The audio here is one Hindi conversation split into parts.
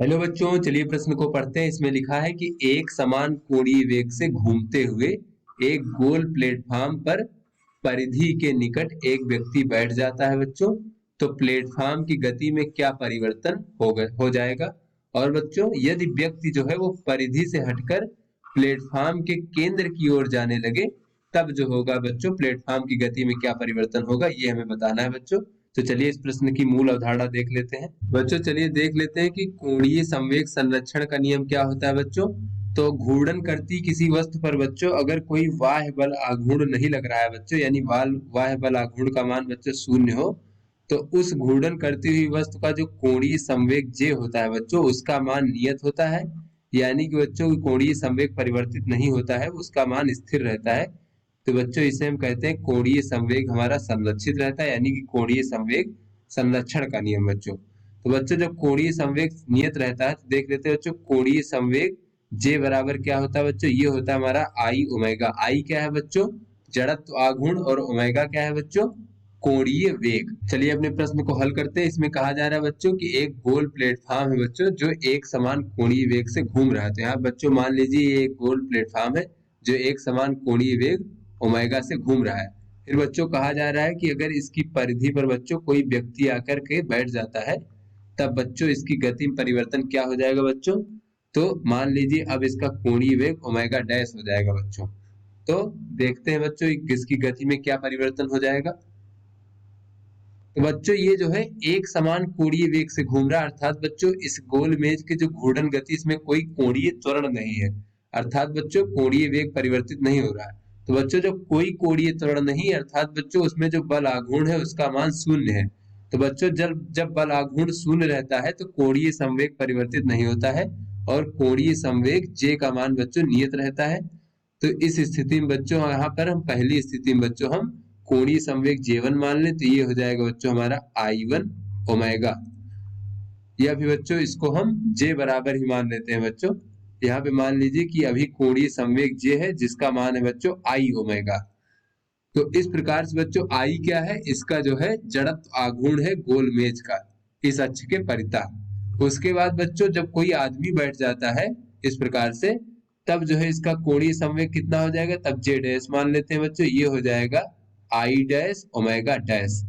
हेलो बच्चों, चलिए प्रश्न को पढ़ते हैं। इसमें लिखा है कि एक समान कोणीय वेग से घूमते हुए एक गोल प्लेटफॉर्म पर परिधि के निकट एक व्यक्ति बैठ जाता है बच्चों। तो प्लेटफॉर्म की गति में क्या परिवर्तन हो जाएगा। और बच्चों, यदि व्यक्ति जो है वो परिधि से हटकर प्लेटफॉर्म के केंद्र की ओर जाने लगे, तब जो होगा बच्चों प्लेटफॉर्म की गति में क्या परिवर्तन होगा, ये हमें बताना है बच्चों। तो चलिए इस प्रश्न की मूल अवधारणा देख लेते हैं बच्चों। चलिए देख लेते हैं कि कोणीय संवेग संरक्षण का नियम क्या होता है बच्चों। तो घूर्णन करती किसी वस्तु पर बच्चों अगर कोई बाह्य बल आघूर्ण नहीं लग रहा है बच्चों, यानी बाह्य बल आघूर्ण का मान बच्चों शून्य हो, तो उस घूर्णन करती हुई वस्तु का जो कोणीय संवेग जे होता है बच्चों, उसका मान नियत होता है। यानी कि बच्चों कोणीय संवेग परिवर्तित नहीं होता है, उसका मान स्थिर रहता है। तो बच्चों इसे हम कहते हैं कोणीय संवेग हमारा संरक्षित रहता है, यानी कि कोणीय संवेग संरक्षण का नियम बच्चों। तो बच्चों जब कोणीय संवेग नियत रहता है तो देख लेते हैं बच्चों कोणीय संवेग जे बराबर क्या होता है बच्चों, ये होता है हमारा आई ओमेगा। आई क्या है बच्चों, जड़त्व आघूर्ण, और ओमेगा क्या है बच्चों, कोणीय वेग। चलिए अपने प्रश्न को हल करते हैं। इसमें कहा जा रहा है बच्चों कि एक गोल प्लेटफॉर्म है बच्चों जो एक समान कोणीय वेग से घूम रहा है। तो यहाँ बच्चों मान लीजिए ये एक गोल प्लेटफॉर्म है जो एक समान कोणीय वेग ओमेगा से घूम रहा है। फिर बच्चों कहा जा रहा है कि अगर इसकी परिधि पर बच्चों कोई व्यक्ति आकर के बैठ जाता है, तब बच्चों इसकी गति में परिवर्तन क्या हो जाएगा बच्चों। तो मान लीजिए अब इसका कोणीय वेग ओमेगा डैश हो जाएगा बच्चों। तो देखते हैं बच्चों इसकी गति में क्या परिवर्तन हो जाएगा। तो बच्चों ये जो है एक समान कोणीय वेग से घूम रहा है, अर्थात बच्चों इस गोल मेज के जो घूर्णन गति इसमें कोई कोणीय त्वरण नहीं है, अर्थात बच्चों कोणीय वेग परिवर्तित नहीं हो रहा है। तो बच्चों जब कोई कोणीय त्वरण नहीं, अर्थात बच्चों उसमें जो बल आघूर्ण है उसका मान शून्य है। तो बच्चों जब जब बल आघूर्ण शून्य रहता है तो कोणीय संवेग परिवर्तित नहीं होता है, और कोणीय संवेग जे का मान बच्चों नियत रहता है। तो इस स्थिति में बच्चों यहाँ पर हम पहली स्थिति में बच्चों हम कोणीय संवेग J1 मान लें, तो ये हो जाएगा बच्चों हमारा I1 ओमेगा। या फिर बच्चों इसको हम J बराबर ही मान लेते हैं बच्चों। यहाँ पे मान लीजिए कि अभी कोणीय संवेग J है जिसका मान है बच्चों I ओमेगा। तो इस प्रकार से बच्चों I क्या है, इसका जो है जड़त्व आघूर्ण है गोल मेज का इस अक्ष के परितः। उसके बाद बच्चों जब कोई आदमी बैठ जाता है इस प्रकार से, तब जो है इसका कोणीय संवेग कितना हो जाएगा, तब J डैश मान लेते हैं बच्चों, ये हो जाएगा I डैश ओमेगा डैश।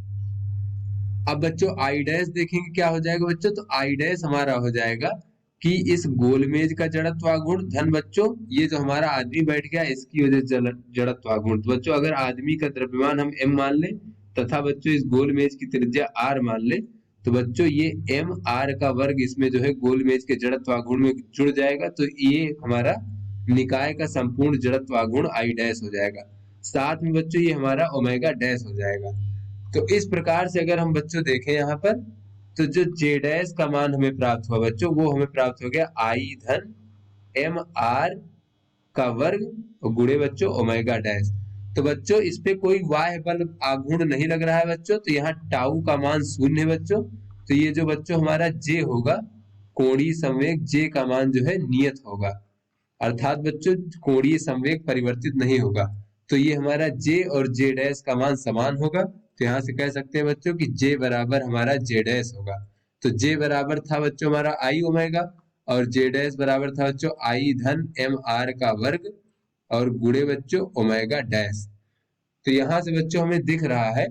अब बच्चों आई डैश देखेंगे क्या हो जाएगा बच्चों, तो आई डैश हमारा हो जाएगा कि इस गोलमेज का जड़त्व आघूर्ण धन बच्चों ये जो हमारा आदमी बैठ गया इसकी वजह से जड़त्व आघूर्ण। तो बच्चों अगर आदमी का द्रव्यमान हम m मान लें तथा बच्चों इस गोलमेज की त्रिज्या r मान लें, तो बच्चों ये m r का वर्ग इसमें जो है गोलमेज के जड़त्व आघूर्ण में जुड़ जाएगा। तो ये हमारा निकाय का संपूर्ण जड़त्व आघूर्ण आई डैश हो जाएगा। साथ में बच्चों ये हमारा ओमेगा डैश हो जाएगा। तो इस प्रकार से अगर हम बच्चों देखें यहाँ पर, तो जो जे डैश का मान हमें प्राप्त हुआ बच्चों वो हमें प्राप्त हो गया आई धन एम आर का वर्ग गुणे बच्चों ओमेगा डैश। तो बच्चों इस पे कोई बाह्य बल आघूर्ण नहीं लग रहा है बच्चों, तो यहाँ टाउ का मान शून्य है बच्चों। तो ये जो बच्चों हमारा जे होगा कोणीय संवेग जे का मान जो है नियत होगा, अर्थात बच्चों कोणीय संवेग परिवर्तित नहीं होगा। तो ये हमारा जे और जे डैश का मान समान होगा। तो यहाँ से कह सकते हैं बच्चों कि जे बराबर हमारा जे डैश होगा। तो जे बराबर था बच्चों हमारा आई ओमेगा, और जे डैश बराबर था बच्चों आई धन एम आर का वर्ग और गुणे बच्चों ओमेगा डैश। तो यहाँ से बच्चों हमें दिख रहा है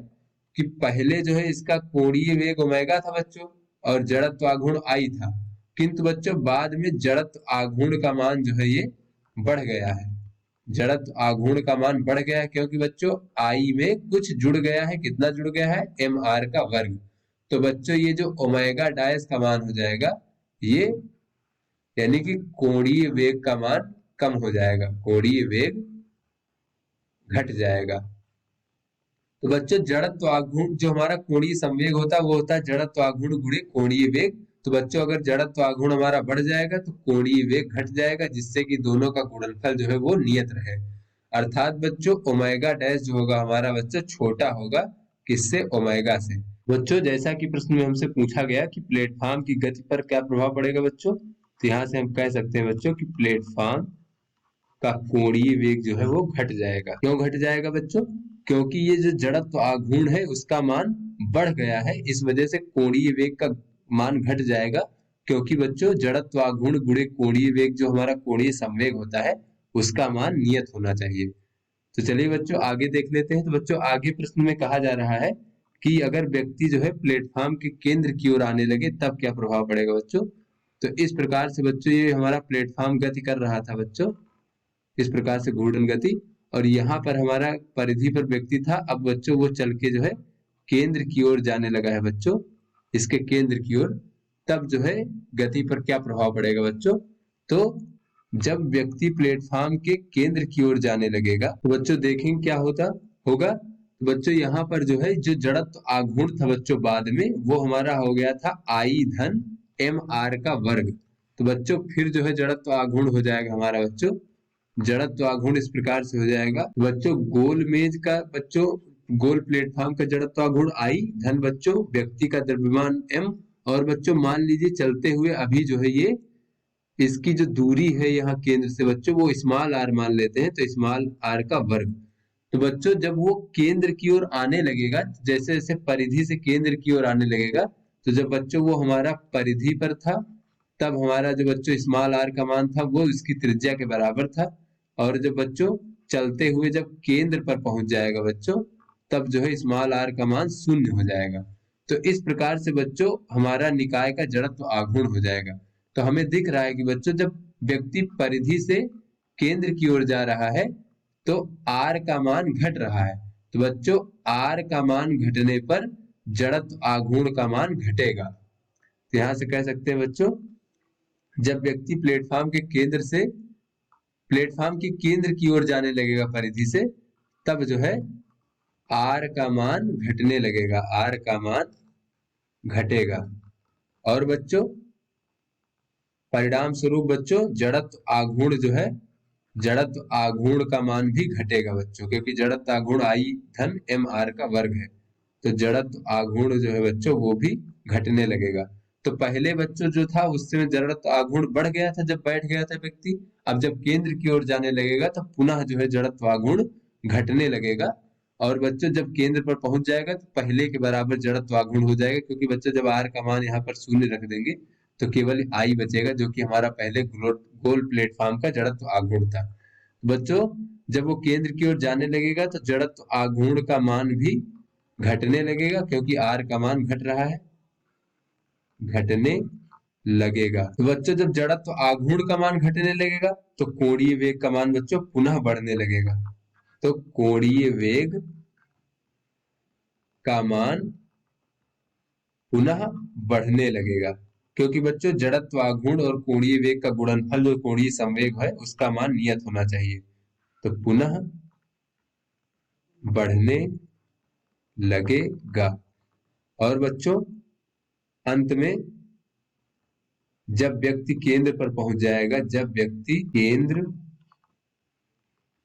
कि पहले जो है इसका कोणीय वेग ओमेगा था बच्चों और जड़त्व आघूर्ण आई था, किंतु बच्चों बाद में जड़त्व आघूर्ण का मान जो है ये बढ़ गया है। जड़त्व आघूर्ण का मान बढ़ गया है क्योंकि बच्चों आई में कुछ जुड़ गया है, कितना जुड़ गया है, एम आर का वर्ग। तो बच्चों ये जो ओमेगा डैश का मान हो जाएगा ये, यानी कि कोणीय वेग का मान कम हो जाएगा, कोणीय वेग घट जाएगा। तो बच्चों जड़त्व आघूर्ण जो हमारा कोणीय संवेग होता है वो होता है जड़त्व आघूर्ण गुणे कोणीय वेग। तो बच्चों अगर जड़त्व आघूर्ण हमारा बढ़ जाएगा तो कोणीय वेग घट जाएगा, जिससे कि दोनों का गुणनफल जो है वो नियत रहे। अर्थात बच्चों ओमेगा डैश जो होगा हमारा बच्चा छोटा होगा किससे, ओमेगा से। बच्चों जैसा कि प्रश्न में हमसे पूछा गया कि प्लेटफॉर्म की गति पर क्या प्रभाव पड़ेगा बच्चों, तो यहाँ से हम कह सकते हैं बच्चों कि प्लेटफॉर्म का कोणीय वेग जो है वो घट जाएगा। क्यों घट जाएगा बच्चों, क्योंकि ये जो जड़त्व आघूर्ण है उसका मान बढ़ गया है, इस वजह से कोणीय वेग का मान घट जाएगा। क्योंकि बच्चों जड़त्वाघूर्ण गुणे कोणीय वेग जो हमारा कोणीय संवेग होता है उसका मान नियत होना चाहिए। तो चलिए बच्चों आगे देख लेते हैं। तो बच्चों आगे प्रश्न में कहा जा रहा है कि अगर व्यक्ति जो है प्लेटफॉर्म के केंद्र की ओर आने लगे तब क्या प्रभाव पड़ेगा बच्चों। तो इस प्रकार से बच्चों ये हमारा प्लेटफॉर्म गति कर रहा था बच्चों, इस प्रकार से घूर्णन गति, और यहाँ पर हमारा परिधि पर व्यक्ति था। अब बच्चों वो चल के जो है केंद्र की ओर जाने लगा है बच्चों, इसके केंद्र की ओर। तब जो है गति पर क्या प्रभाव पड़ेगा बच्चों। तो जब व्यक्ति प्लेटफॉर्म के केंद्र की ओर जाने लगेगा तो बच्चों देखेंगे क्या होता होगा। तो बच्चों यहाँ पर जो है जो जड़त्व आघूर्ण था बच्चों बाद में वो हमारा हो गया था आई धन एम आर का वर्ग। तो बच्चों फिर जो है जड़त्व आघूर्ण हो जाएगा हमारा बच्चों, जड़त्व आघूर्ण इस प्रकार से हो जाएगा बच्चों, गोल मेज का बच्चों गोल प्लेटफॉर्म का जड़त्व आघूर्ण आई धन बच्चों व्यक्ति का द्रव्यमान एम, और बच्चों मान लीजिए चलते हुए अभी जो है ये इसकी जो दूरी है यहाँ केंद्र से बच्चों वो स्मॉल आर मान लेते हैं, तो स्मॉल आर का वर्ग। तो बच्चों जब वो केंद्र की ओर आने लगेगा, जैसे जैसे परिधि से केंद्र की ओर आने लगेगा, तो जब बच्चों वो हमारा परिधि पर था तब हमारा जो बच्चों स्मॉल आर का मान था वो इसकी त्रिज्या के बराबर था, और जब बच्चों चलते हुए जब केंद्र पर पहुंच जाएगा बच्चों तब जो है स्मॉल आर का मान शून्य हो जाएगा। तो इस प्रकार से बच्चों हमारा निकाय का जड़त्व आघूर्ण हो जाएगा। तो हमें दिख रहा है कि बच्चों जब व्यक्ति परिधि से केंद्र की ओर जा रहा है तो आर का मान घट रहा है। तो बच्चों आर का मान घटने पर जड़त्व आघूर्ण का मान घटेगा। तो यहां से कह सकते हैं बच्चों जब व्यक्ति प्लेटफॉर्म के केंद्र की ओर जाने लगेगा परिधि से तब जो है आर का मान घटने लगेगा, आर का मान घटेगा। और बच्चों परिणाम स्वरूप बच्चों जड़त्व आघूर्ण जो है जड़त्व आघूर्ण का मान भी घटेगा बच्चों, क्योंकि जड़त्व आघूर्ण आई धन एम आर का वर्ग है। तो जड़त्व आघूर्ण जो है बच्चों वो भी घटने लगेगा। तो पहले बच्चों जो था उससे जड़त्व आघूर्ण बढ़ गया था जब बैठ गया था व्यक्ति, अब जब केंद्र की ओर जाने लगेगा तो पुनः जो है जड़त्व आघूर्ण घटने लगेगा। और बच्चों जब केंद्र पर पहुंच जाएगा तो पहले के बराबर जड़त्व आघूर्ण हो जाएगा, क्योंकि बच्चों जब आर का मान यहाँ पर शून्य रख देंगे तो केवल आई बचेगा जो कि हमारा पहले गोल प्लेटफॉर्म का जड़त्व आघूर्ण था। बच्चों जब वो केंद्र की ओर जाने लगेगा तो जड़त्व आघूर्ण का मान भी घटने लगेगा, क्योंकि आर का मान घट रहा है, घटने लगेगा। तो बच्चों जब जड़त्व आघूर्ण का मान घटने लगेगा तो कोणीय वेग का मान बच्चों पुनः बढ़ने लगेगा। तो कोणीय वेग का मान पुनः बढ़ने लगेगा, क्योंकि बच्चों जड़त्व आघूर्ण और कोणीय वेग का गुणनफल जो कोणीय संवेग है उसका मान नियत होना चाहिए। तो पुनः बढ़ने लगेगा। और बच्चों अंत में जब व्यक्ति केंद्र पर पहुंच जाएगा, जब व्यक्ति केंद्र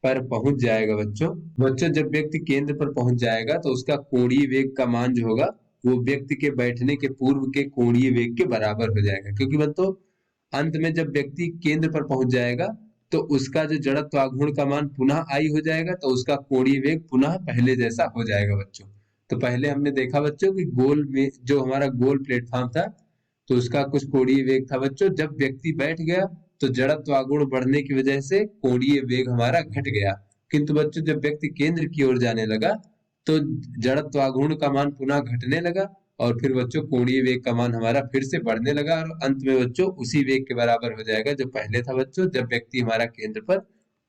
पर पहुंच जाएगा बच्चों जब व्यक्ति केंद्र पर पहुंच जाएगा तो उसका कोणीय वेग का मान जो होगा वो व्यक्ति के बैठने के पूर्व के कोणीय वेग के बराबर हो जाएगा। क्योंकि बच्चों अंत में जब व्यक्ति केंद्र पर पहुंच जाएगा तो उसका जो जड़त्व आघूर्ण का मान पुनः आई हो जाएगा, तो उसका कोणीय वेग पुनः पहले जैसा हो जाएगा बच्चों। तो पहले हमने देखा बच्चों कि गोल में जो हमारा गोल प्लेटफॉर्म था तो उसका कुछ कोणीय वेग था बच्चों, जब व्यक्ति बैठ गया तो जड़त्व आघूर्ण बढ़ने की वजह से कोणीय वेग हमारा घट गया। किंतु बच्चों जब व्यक्ति केंद्र की ओर जाने लगा तो जड़त्व आघूर्ण का मान पुनः घटने लगा, और फिर बच्चों कोणीय वेग का मान हमारा फिर से बढ़ने लगा, और अंत में बच्चों उसी वेग के बराबर हो जाएगा जो पहले था बच्चों जब व्यक्ति हमारा केंद्र पर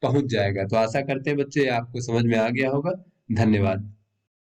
पहुंच जाएगा। तो आशा करते हैं बच्चों ये आपको समझ में आ गया होगा। धन्यवाद।